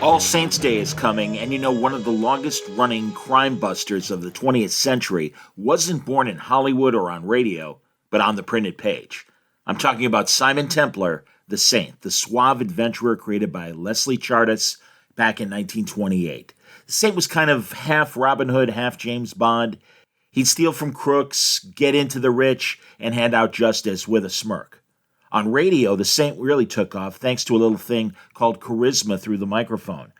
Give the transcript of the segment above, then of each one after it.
All Saints Day is coming, and one of the longest running crime busters of the 20th century wasn't born in Hollywood or on radio, but on the printed page. I'm talking about Simon Templar, the Saint, the suave adventurer created by Leslie Charteris back in 1928. The Saint was kind of half Robin Hood, half James Bond. He'd steal from crooks, get into the rich, and hand out justice with a smirk. On radio, the Saint really took off thanks to a little thing called charisma through the microphone.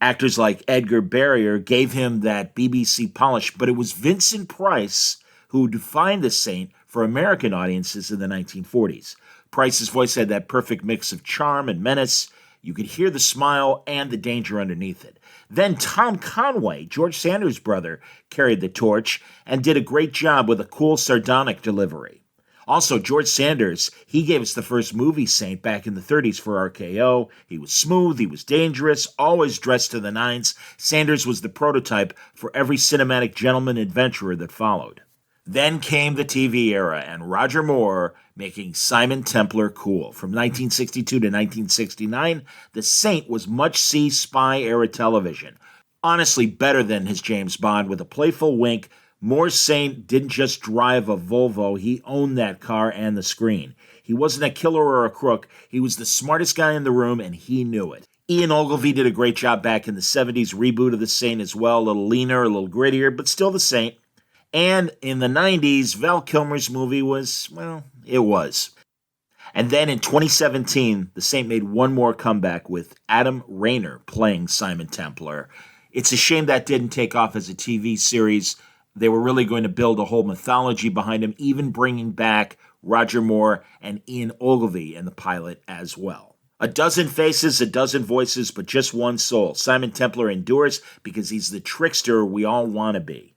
Actors like Edgar Barrier gave him that BBC polish, but it was Vincent Price who defined the Saint for American audiences in the 1940s. Price's voice had that perfect mix of charm and menace. You could hear the smile and the danger underneath it. Then Tom Conway, George Sanders' brother, carried the torch and did a great job with a cool, sardonic delivery. Also, George Sanders, he gave us the first movie Saint back in the 30s for RKO. He was smooth, he was dangerous, always dressed to the nines. Sanders was the prototype for every cinematic gentleman adventurer that followed. Then came the TV era and Roger Moore making Simon Templar cool. From 1962 to 1969, The Saint was much-see spy-era television. Honestly, better than his James Bond with a playful wink. Moore's Saint didn't just drive a Volvo, he owned that car and the screen. He wasn't a killer or a crook, he was the smartest guy in the room and he knew it. Ian Ogilvy did a great job back in the 70s reboot of The Saint as well, a little leaner, a little grittier, but still The Saint. And in the 90s, Val Kilmer's movie was, well, it was. And then in 2017, The Saint made one more comeback with Adam Rayner playing Simon Templar. It's a shame that didn't take off as a TV series. They were really going to build a whole mythology behind him, even bringing back Roger Moore and Ian Ogilvy in the pilot as well. A dozen faces, a dozen voices, but just one soul. Simon Templar endures because he's the trickster we all want to be.